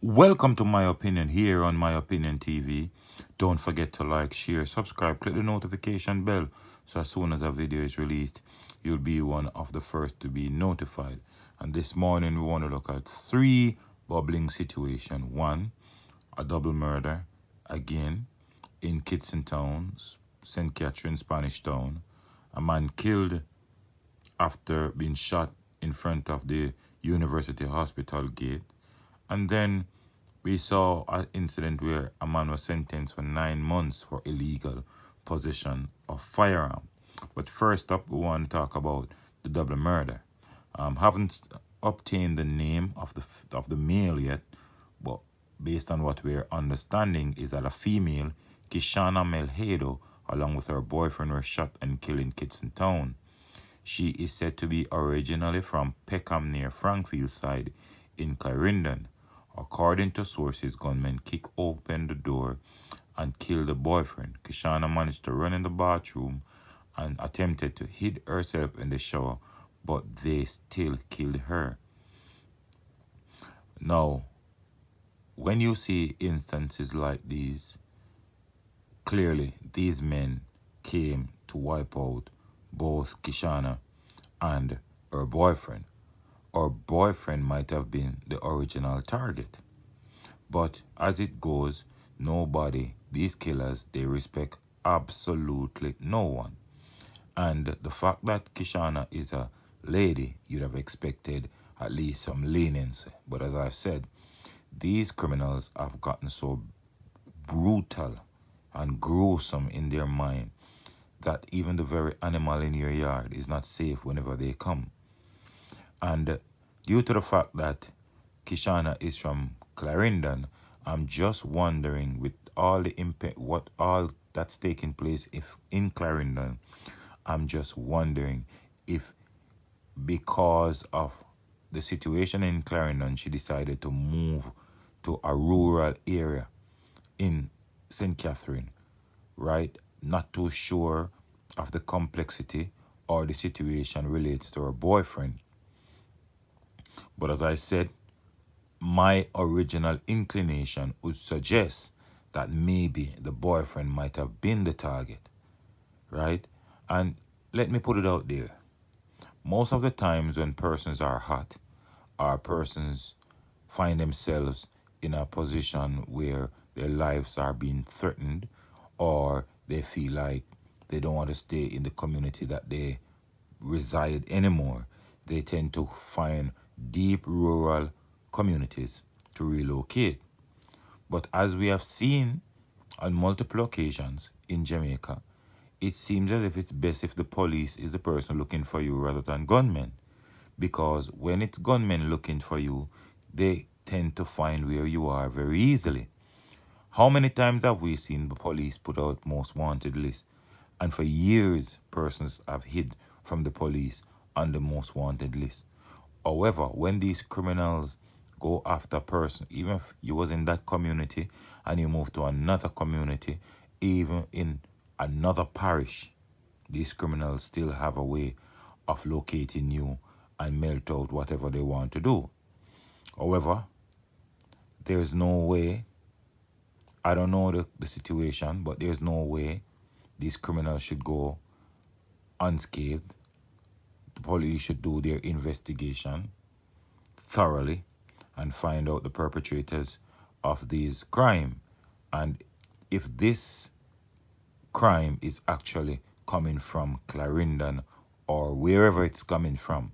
Welcome to My Opinion here on My Opinion TV. Don't forget to like, share, subscribe, click the notification bell so as soon as a video is released, you'll be one of the first to be notified. And this morning we want to look at three bubbling situations. One, a double murder, again, in Kitson Town, St. Catherine, Spanish Town. A man killed after being shot in front of the University Hospital gate. And then we saw an incident where a man was sentenced for 9 months for illegal possession of firearm. But first up, we want to talk about the double murder. Haven't obtained the name of the male yet, but based on what we're understanding is that a female, Kishana Melhedo, along with her boyfriend, were shot and killed in Kitson Town. She is said to be originally from Peckham near Frankfield side in Clarendon. According to sources, gunmen kicked open the door and killed the boyfriend. Kishana managed to run in the bathroom and attempted to hide herself in the shower, but they still killed her. Now, when you see instances like these, clearly these men came to wipe out both Kishana and her boyfriend. Her boyfriend might have been the original target. But as it goes, these killers, they respect absolutely no one. And the fact that Kishana is a lady, you'd have expected at least some leniency. But as I've said, these criminals have gotten so brutal and gruesome in their mind that even the very animal in your yard is not safe whenever they come. And due to the fact that Kishana is from Clarendon, I'm just wondering, with all the impact, what all that's taking place if in Clarendon, I'm just wondering if because of the situation in Clarendon, she decided to move to a rural area in St. Catherine, right? Not too sure of the complexity or the situation relates to her boyfriend. But as I said, my original inclination would suggest that maybe the boyfriend might have been the target, right? And let me put it out there. Most of the times when persons are hot, or persons find themselves in a position where their lives are being threatened, or they feel like they don't want to stay in the community that they reside anymore, they tend to find deep rural communities to relocate. But as we have seen on multiple occasions in Jamaica, it seems as if it's best if the police is the person looking for you rather than gunmen. Because when it's gunmen looking for you, they tend to find where you are very easily. How many times have we seen the police put out most wanted lists? And for years, persons have hid from the police on the most wanted list. However, when these criminals go after a person, even if you was in that community and you move to another community, even in another parish, these criminals still have a way of locating you and melt out whatever they want to do. However, there's no way, I don't know the situation, but there's no way these criminals should go unscathed. The police should do their investigation thoroughly and find out the perpetrators of these crime. And if this crime is actually coming from Clarendon or wherever it's coming from,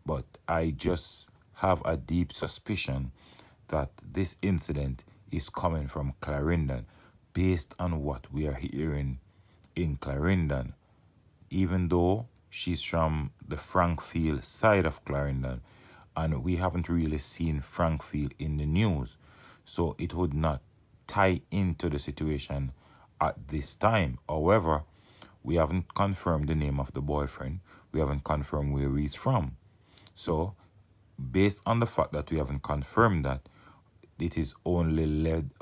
but I just have a deep suspicion that this incident is coming from Clarendon based on what we are hearing in Clarendon. Even though she's from the Frankfield side of Clarendon, and we haven't really seen Frankfield in the news, so it would not tie into the situation at this time. However, we haven't confirmed the name of the boyfriend. We haven't confirmed where he's from. So, based on the fact that we haven't confirmed that, it is only left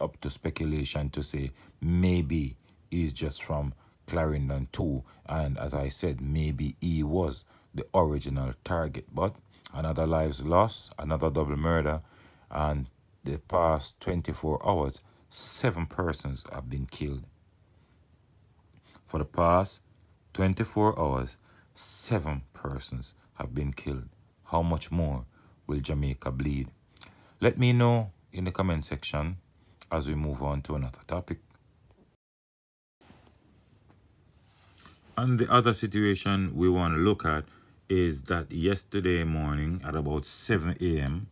up to speculation to say maybe he's just from Clarendon too, and as I said, maybe he was the original target. But another lives lost, another double murder, and the past 24 hours, 7 persons have been killed. For the past 24 hours, 7 persons have been killed. How much more will Jamaica bleed? Let me know in the comment section as we move on to another topic. And the other situation we want to look at is that yesterday morning at about 7 a.m.,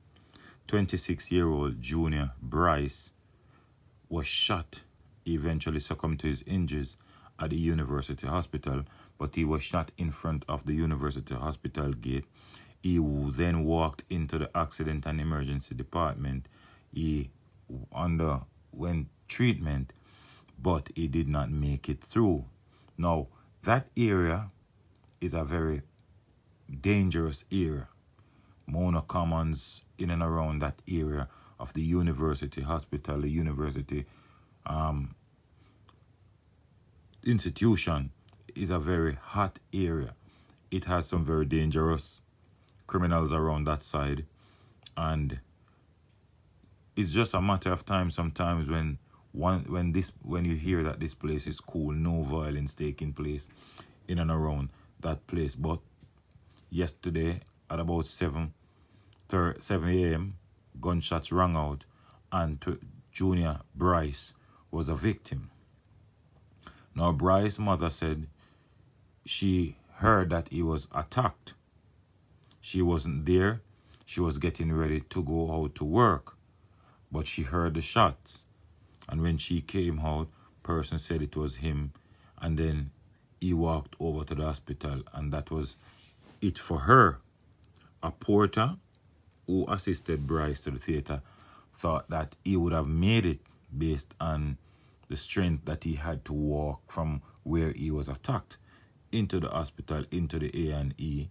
26-year-old Junior Bryce was shot. He eventually succumbed to his injuries at the university hospital, but he was shot in front of the university hospital gate. He then walked into the accident and emergency department. He underwent treatment, but he did not make it through. Now, that area is a very dangerous area. Mona Commons, in and around that area of the university hospital, the university institution, is a very hot area. It has some very dangerous criminals around that side, and it's just a matter of time sometimes when you hear that this place is cool, no violence taking place in and around that place. But yesterday at about 7 a.m., gunshots rang out, and Junior Bryce was a victim. Now, Bryce's mother said she heard that he was attacked. She wasn't there. She was getting ready to go out to work, but she heard the shots. And when she came out, person said it was him, and then he walked over to the hospital, and that was it for her. A porter who assisted Bryce to the theater thought that he would have made it based on the strength that he had to walk from where he was attacked into the hospital, into the A&E,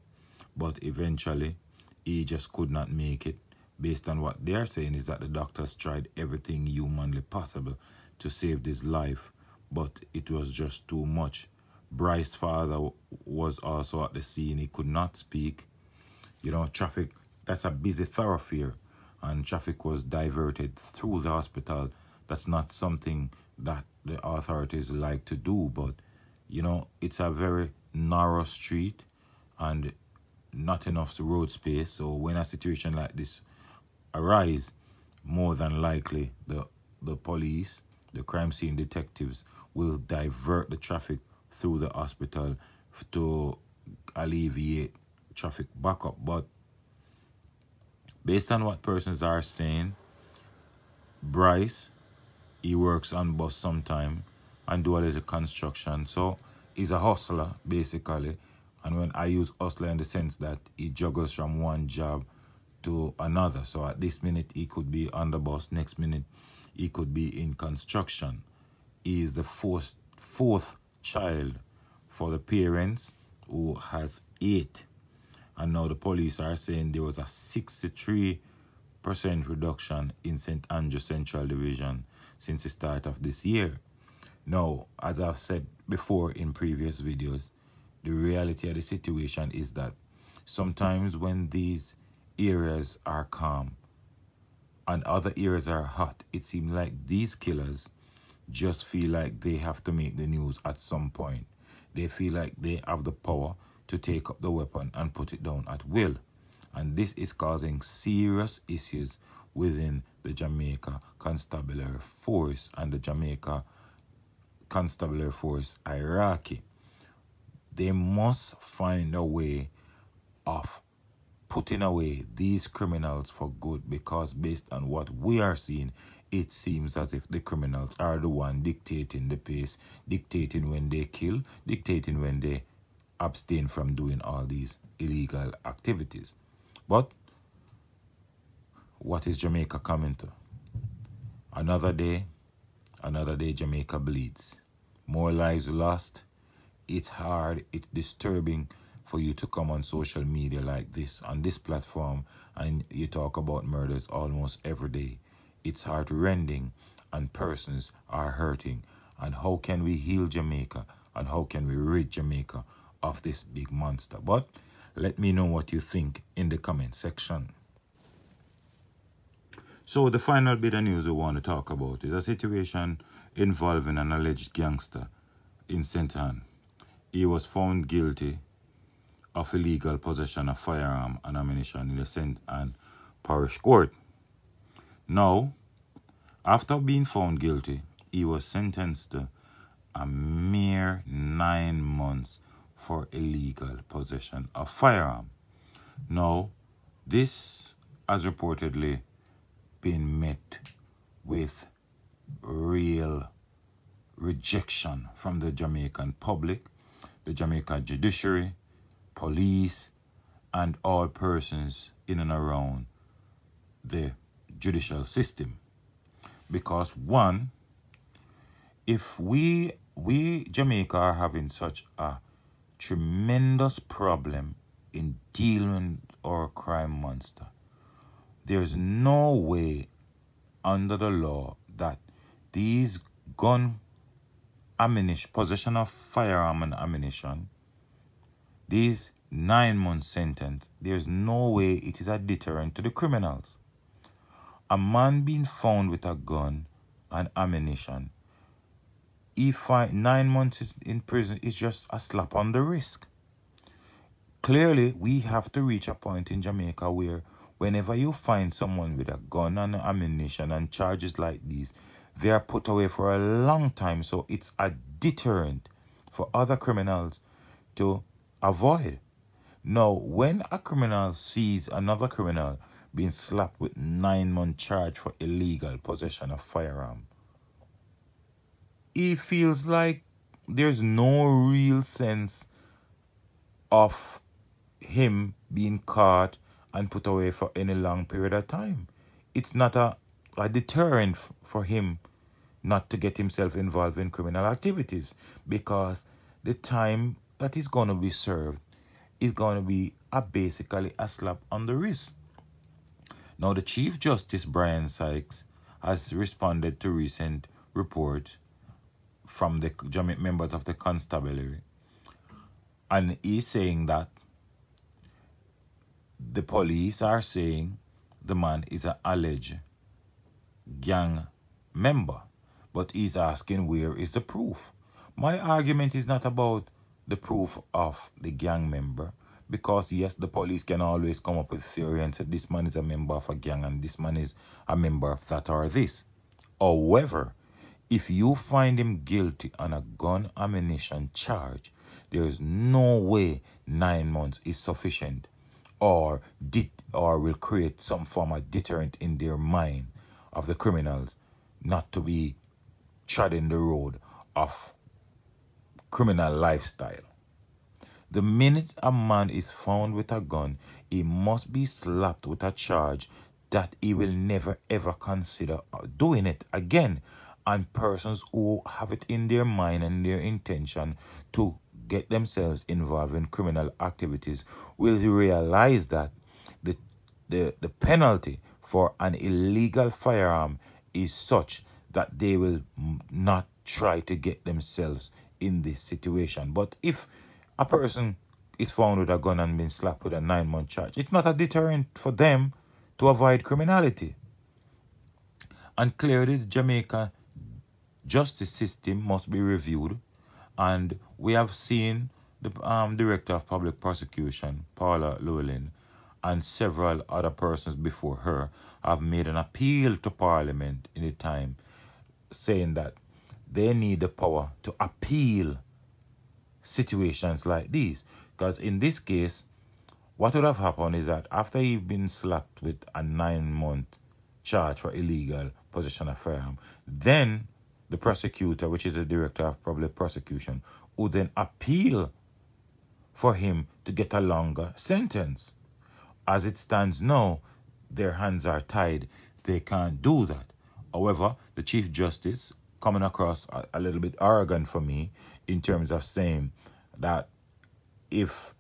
but eventually he just could not make it. Based on what they are saying is that the doctors tried everything humanly possible to save his life, but it was just too much. Bryce's father was also at the scene. He could not speak. You know, traffic, that's a busy thoroughfare, and traffic was diverted through the hospital. That's not something that the authorities like to do, but, you know, it's a very narrow street and not enough road space. So when a situation like this arise, more than likely the police, the crime scene detectives, will divert the traffic through the hospital to alleviate traffic backup. But based on what persons are saying, Bryce, he works on bus sometime and do a little construction, so he's a hustler basically. And when I use hustler in the sense that he juggles from one job to another, so at this minute he could be on the bus, next minute he could be in construction. He is the fourth child for the parents, who has 8, and now the police are saying there was a 63% reduction in St. Andrew Central Division since the start of this year. Now, as I've said before in previous videos, the reality of the situation is that sometimes when these areas are calm and other areas are hot, it seems like these killers just feel like they have to make the news at some point. They feel like they have the power to take up the weapon and put it down at will. And this is causing serious issues within the Jamaica Constabulary Force and the Jamaica Constabulary Force hierarchy. They must find a way of putting away these criminals for good, because based on what we are seeing, it seems as if the criminals are the one dictating the pace, dictating when they kill, dictating when they abstain from doing all these illegal activities. But what is Jamaica coming to? Another day Jamaica bleeds. More lives lost. It's hard, it's disturbing for you to come on social media like this, on this platform, and you talk about murders almost every day. It's heart-rending, and persons are hurting. And how can we heal Jamaica, and how can we rid Jamaica of this big monster? But let me know what you think in the comment section. So the final bit of news we want to talk about is a situation involving an alleged gangster in St. Ann. He was found guilty of illegal possession of firearm and ammunition in the St. Ann Parish Court. Now, after being found guilty, he was sentenced to a mere 9 months for illegal possession of firearm. Now, this has reportedly been met with real rejection from the Jamaican public, the Jamaican judiciary, police, and all persons in and around the judicial system. Because one, if we Jamaica are having such a tremendous problem in dealing with our crime monster, there's no way under the law that these gun ammunition, possession of firearm and ammunition, these 9 month sentence, there's no way it is a deterrent to the criminals. A man being found with a gun and ammunition, if 9 months in prison is just a slap on the wrist. Clearly, we have to reach a point in Jamaica where whenever you find someone with a gun and ammunition and charges like these, they are put away for a long time. So it's a deterrent for other criminals to avoid. Now, when a criminal sees another criminal being slapped with 9 month charge for illegal possession of firearm, he feels like there's no real sense of him being caught and put away for any long period of time. It's not a deterrent for him not to get himself involved in criminal activities, because the time that is going to be served is going to be basically a slap on the wrist. Now, the Chief Justice Brian Sykes has responded to recent reports from the members of the constabulary, and he's saying that the police are saying the man is an alleged gang member, but he's asking where is the proof. My argument is not about the proof of the gang member, because yes, the police can always come up with theory and say this man is a member of a gang and this man is a member of that or this. However, if you find him guilty on a gun ammunition charge, there is no way 9 months is sufficient or will create some form of deterrent in their mind of the criminals not to be treading the road of criminal lifestyle. The minute a man is found with a gun, he must be slapped with a charge that he will never ever consider doing it again. And persons who have it in their mind and their intention to get themselves involved in criminal activities will realize that the penalty for an illegal firearm is such that they will not try to get themselves in this situation. But if a person is found with a gun and been slapped with a 9 month charge, it's not a deterrent for them to avoid criminality. And clearly, the Jamaica justice system must be reviewed, and we have seen the Director of Public Prosecution, Paula Llewellyn, and several other persons before her have made an appeal to Parliament in the time, saying that they need the power to appeal situations like these. Because in this case, what would have happened is that after you've been slapped with a 9 month charge for illegal possession of firearm, then the prosecutor, which is the Director of Public Prosecution, would then appeal for him to get a longer sentence. As it stands now, their hands are tied. They can't do that. However, the Chief Justice, coming across a little bit arrogant for me in terms of saying that if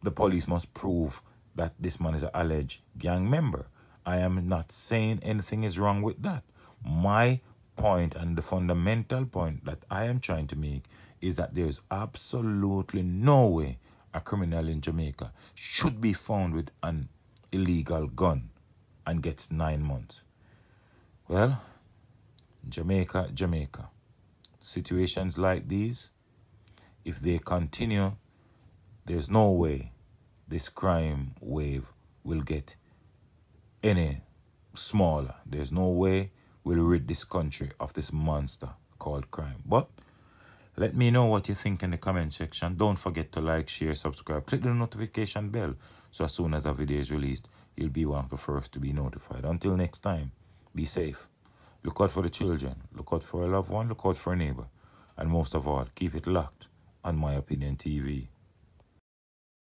the police must prove that this man is an alleged gang member, I am not saying anything is wrong with that. My point and the fundamental point that I am trying to make is that there is absolutely no way a criminal in Jamaica should be found with an illegal gun and gets 9 months. Well, Jamaica. Situations like these, if they continue, there's no way this crime wave will get any smaller. There's no way we'll rid this country of this monster called crime. But let me know what you think in the comment section. Don't forget to like, share, subscribe. Click the notification bell so as soon as a video is released, you'll be one of the first to be notified. Until next time, be safe. Look out for the children. Look out for a loved one. Look out for a neighbor. And most of all, keep it locked on My Opinion TV.